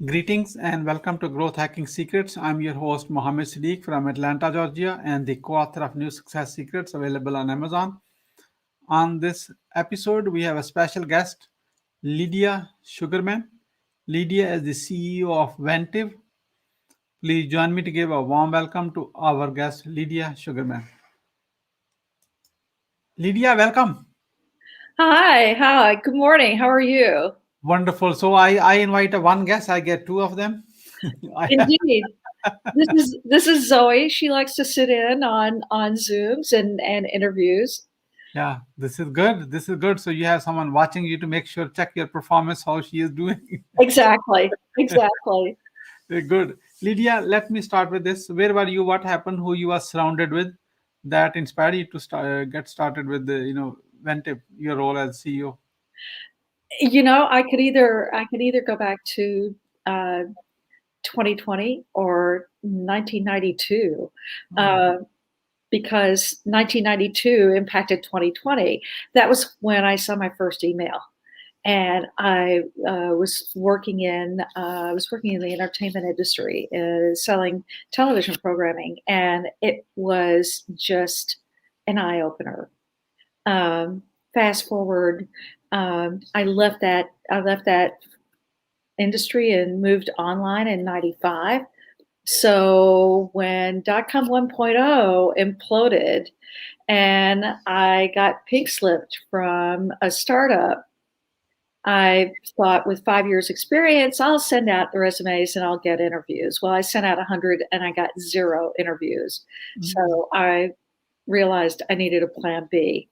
Greetings and welcome to Growth Hacking Secrets. I'm your host Mohammed Siddique from Atlanta, Georgia, and the co-author of New Success Secrets available on Amazon. On this episode, we have a special guest, Lydia Sugarman. Lydia is the CEO of Venntive. Please join me to give a warm welcome to our guest, Lydia Sugarman. Lydia, welcome. Hi. Good morning. How are you? Wonderful. So I invite a one guest, I get two of them. I, Indeed. This is Zoe. She likes to sit in on Zooms and interviews. Yeah, this is good. This is good. So you have someone watching you to make sure, check your performance, how she is doing. Exactly. Exactly. Very good. Lydia, let me start with this. Where were you? What happened? Who you were surrounded with that inspired you to get started with Ventip, your role as CEO? I could either go back to uh, 2020 or 1992, Oh, uh, because 1992 impacted 2020. That was when I saw my first email. And I was working in the entertainment industry, selling television programming, and it was just an eye opener. Um, Fast forward, I left that industry and moved online in '95. So when dot-com 1.0 imploded, and I got pink slipped from a startup, I thought with 5 years experience, I'll send out the resumes and I'll get interviews. Well, I sent out 100 and I got 0 interviews. mm, So I realized I needed a plan B.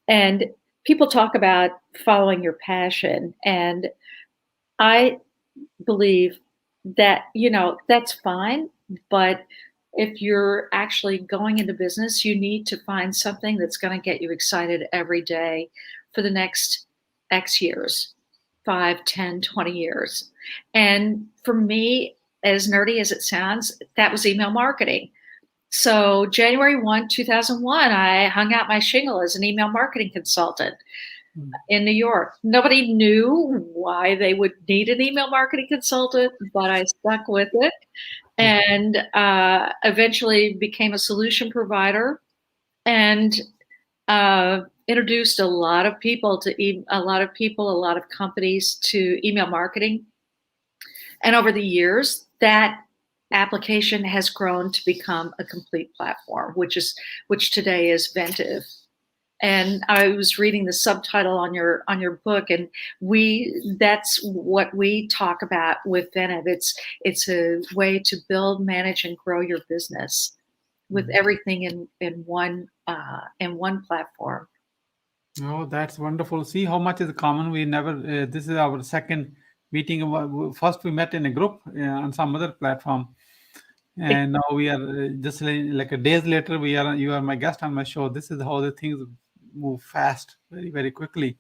And people talk about following your passion, and I believe that, that's fine, but if you're actually going into business, you need to find something that's gonna get you excited every day for the next X years, 5, 10, 20 years. And for me, as nerdy as it sounds, that was email marketing. So January 1, 2001, I hung out my shingle as an email marketing consultant mm. in New York. Nobody knew why they would need an email marketing consultant, but I stuck with it and eventually became a solution provider and introduced a lot of companies to email marketing. And over the years, that application has grown to become a complete platform, which today is Venntive. And I was reading the subtitle on your book, and that's what we talk about with Venntive. It's a way to build, manage, and grow your business with Mm. everything in one platform. Oh, that's wonderful. See how much is common. We never, this is our second meeting. First, we met in a group on some other platform. And now we are just like a days later, you are my guest on my show. This is how the things move fast, very, very quickly.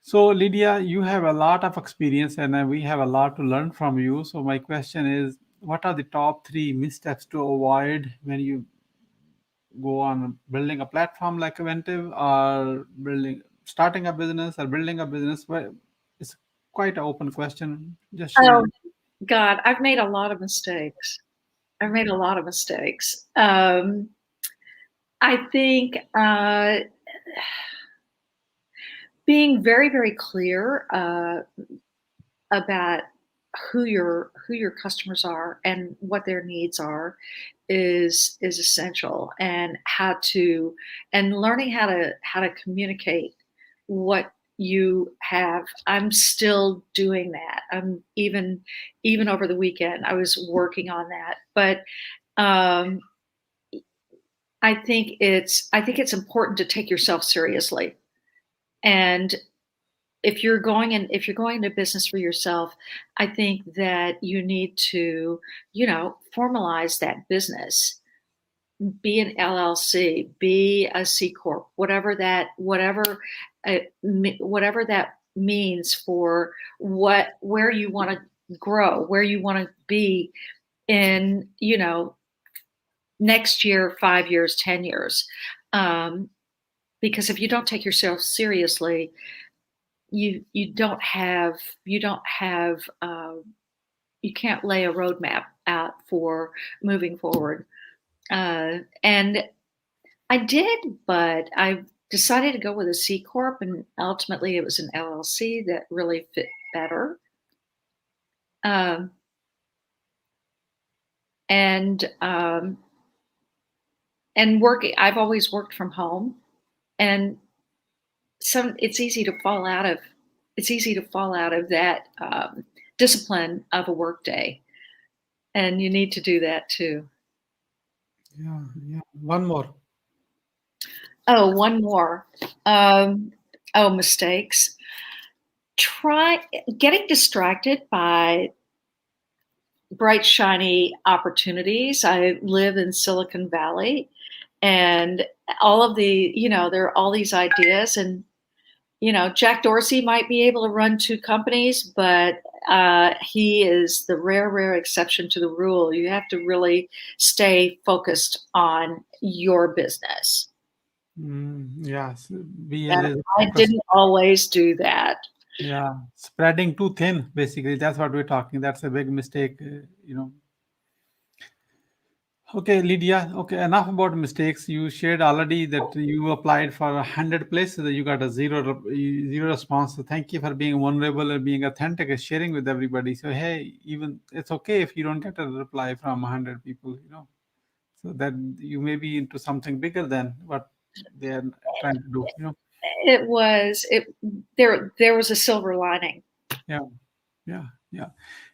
So, Lydia, you have a lot of experience and we have a lot to learn from you. So, my question is, what are the top three missteps to avoid when you go on building a platform like Eventive or starting a business or building a business? Well, it's quite an open question. Just share. Oh God, I've made a lot of mistakes. I've made a lot of mistakes. I think being very, very clear about who your customers are and what their needs are is essential, and learning how to communicate what you have. I'm still doing that. I'm even over the weekend I was working on that. But um I think it's important to take yourself seriously. And if you're going into business for yourself, I think that you need to, formalize that business. Be an LLC, be a C corp, whatever that means for where you want to grow, where you want to be in, next year, 5 years, 10 years. Um, because if you don't take yourself seriously, you don't have lay a roadmap out for moving forward. And I did, but I decided to go with a C corp, and ultimately it was an LLC that really fit better. Um, and working, I've always worked from home, and it's easy to fall out of that discipline of a work day, and you need to do that too. Yeah, yeah. One more. Oh, one more. Mistakes. Try getting distracted by bright, shiny opportunities. I live in Silicon Valley, and all of the, there are all these ideas, and Jack Dorsey might be able to run 2 companies, but he is the rare exception to the rule. You have to really stay focused on your business. Yes, be a And little I focused. didn't always do that. Yeah, spreading too thin, basically. That's what we're talking. That's a big mistake, Okay, Lydia. Okay, enough about mistakes. You shared already that you applied for 100 places, that you got a zero response. So thank you for being vulnerable and being authentic and sharing with everybody. So hey, even it's okay if you don't get a reply from 100 people. So that you may be into something bigger than what they are trying to do. There was a silver lining. Yeah, yeah.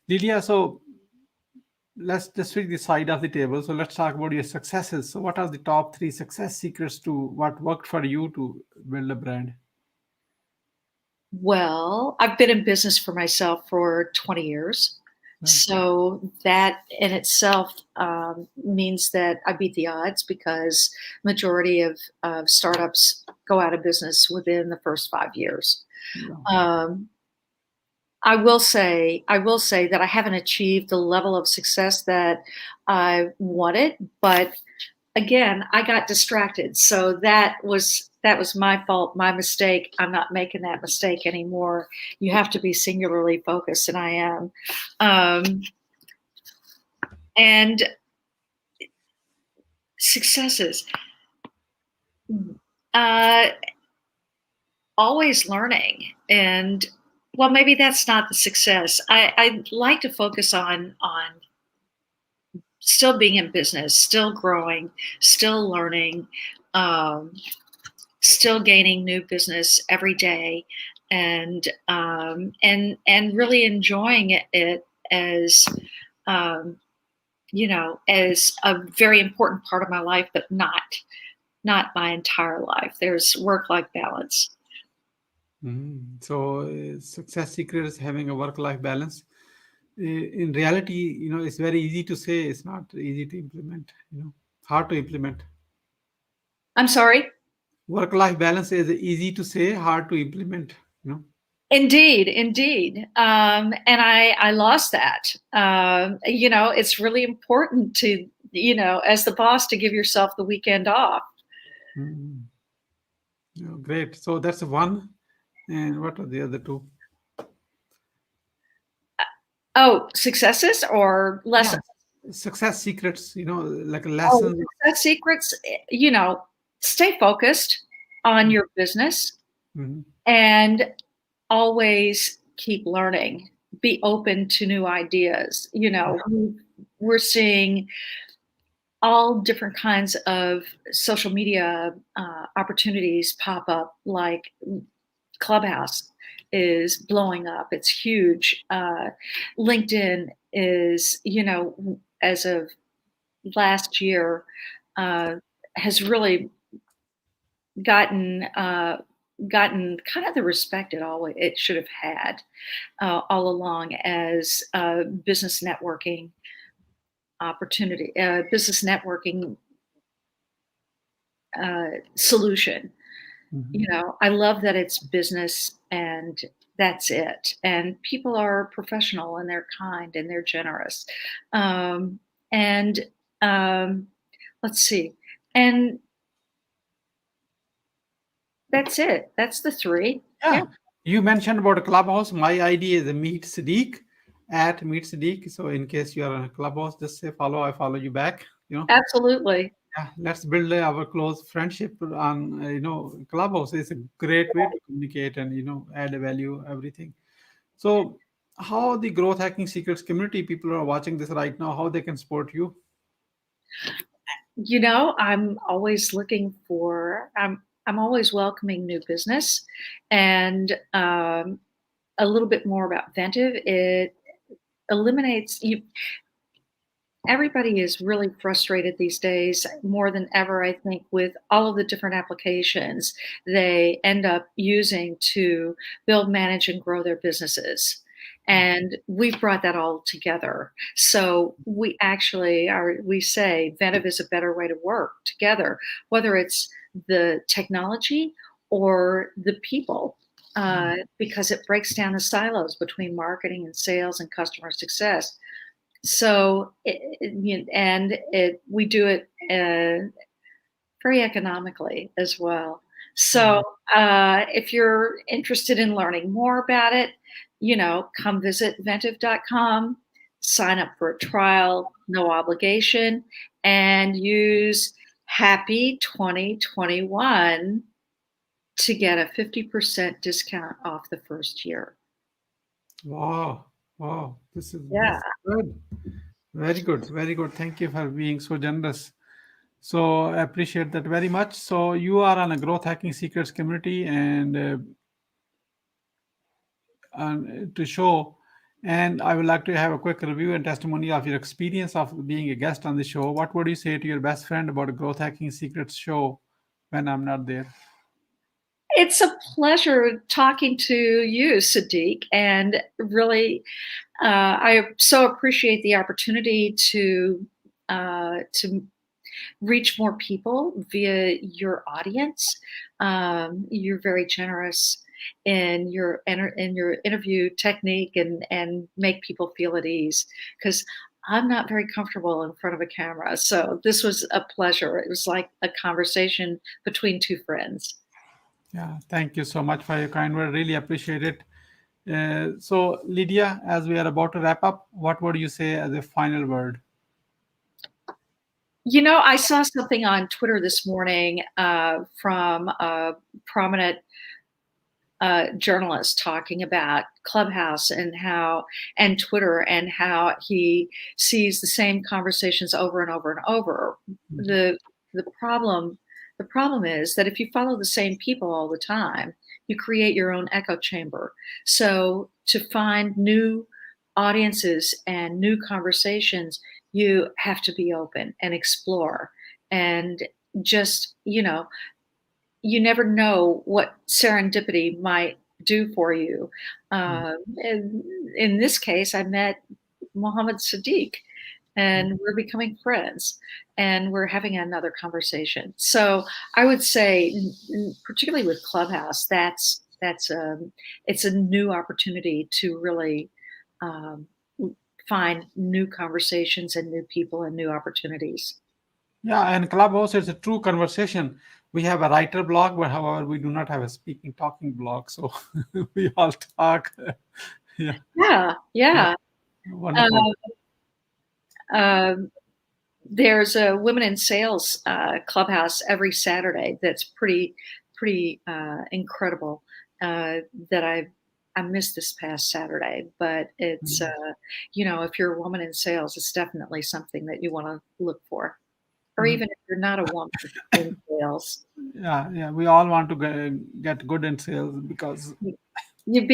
Lydia, so let's just switch the side of the table. So let's talk about your successes. So what are the top 3 success secrets to what worked for you to build a brand? Well, I've been in business for myself for 20 years. Yeah. So that in itself means that I beat the odds, because majority of startups go out of business within the first 5 years. Yeah. Um, I will say that I haven't achieved the level of success that I wanted, but again, I got distracted. So that was my fault, my mistake. I'm not making that mistake anymore. You have to be singularly focused, and I am. Um, and successes. Uh, Always learning, and well, maybe that's not the success. I like to focus on still being in business, still growing, still learning, um, still gaining new business every day, and really enjoying it as um, as a very important part of my life, but not my entire life. There's work-life balance. So success secret is having a work-life balance. In reality, it's very easy to say. It's not easy to implement. Hard to implement. I'm sorry. Work-life balance is easy to say, hard to implement. Indeed. And I lost that. It's really important to, as the boss, to give yourself the weekend off. Mm. Great. So that's one. And what are the other 2? Oh, successes or Yeah, lessons? success secrets. Like Oh, lessons. success secrets, stay focused on your business, Mhm. and always keep learning. Be open to new ideas. We're seeing all different kinds of social media opportunities pop up, like Clubhouse is blowing up. It's huge. LinkedIn is, as of last year, uh, has really gotten gotten kind of the respect it should have had all along, as business networking solution. Mhm. I love that it's business and that's it. And people are professional, and they're kind, and they're generous. Um, and let's see. And that's it. That's the 3. Yeah. Yeah. You mentioned about a Clubhouse. My idea is to meet Siddique at Meet Siddique. So in case you are on a clubhouse, just say follow. I follow you back. Absolutely. Yeah, let's build our close friendship on clubhouse. It's a great way to communicate and add a value everything. So how the growth hacking secrets community people are watching this right now, how they can support you? I'm always looking for I'm always welcoming new business, and a little bit more about Ventive. It eliminates you everybody is really frustrated these days more than ever, I think, with all of the different applications they end up using to build, manage, and grow their businesses. And we've brought that all together. So we say Ventive is a better way to work together, whether it's the technology or the people, because it breaks down the silos between marketing and sales and customer success. So, we do it very economically as well. So, Mm. if you're interested in learning more about it, come visit Venntive.com, sign up for a trial, no obligation, and use Happy 2021 to get a 50% discount off the first year. Wow, wow, this Yeah. is good. Very good, very good. Thank you for being so generous. So I appreciate that very much. So you are on a growth hacking secrets community and to show, and I would like to have a quick review and testimony of your experience of being a guest on the show. What would you say to your best friend about a growth hacking secrets show when I'm not there? It's a pleasure talking to you, Siddique, and really, I so appreciate the opportunity to reach more people via your audience. You're very generous in your interview technique and make people feel at ease because I'm not very comfortable in front of a camera. So this was a pleasure. It was like a conversation between two friends. Yeah, thank you so much for your kind word. Really appreciate it. So, Lydia, as we are about to wrap up, what would you say as a final word? I saw something on Twitter this morning from a prominent journalist talking about Clubhouse and Twitter and how he sees the same conversations over and over and over. The the problem the problem is that if you follow the same people all the time, you create your own echo chamber. So to find new audiences and new conversations, you have to be open and explore and just, you never know what serendipity might do for you. And in this case, I met Mohammed Siddique, and we're becoming friends, and we're having another conversation. So I would say, particularly with Clubhouse, it's a new opportunity to really um, find new conversations and new people and new opportunities. Yeah, and Clubhouse is a true conversation. We have a writer blog, but however, we do not have a speaking, talking blog. So we all talk. Yeah, Yeah, yeah, yeah. wonderful. Um, um, There's a women in sales clubhouse every Saturday that's pretty incredible. That I missed this past Saturday, but it's Mhm. if you're a woman in sales, it's definitely something that you want to look for, or Mhm. even if you're not a woman in sales. Yeah, yeah. We all want to get good in sales because. If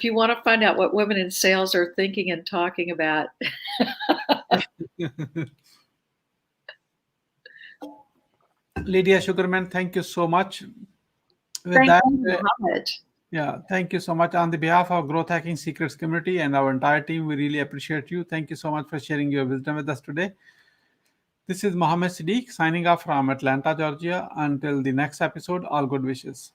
you want to find out what women in sales are thinking and talking about. Lydia Sugarman, thank you so much. With Thank that, you, Mohammed. yeah, thank you so much on the behalf of Growth Hacking Secrets community and our entire team. We really appreciate you. Thank you so much for sharing your wisdom with us today. This is Mohammed Siddique signing off from Atlanta, Georgia. Until the next episode, all good wishes.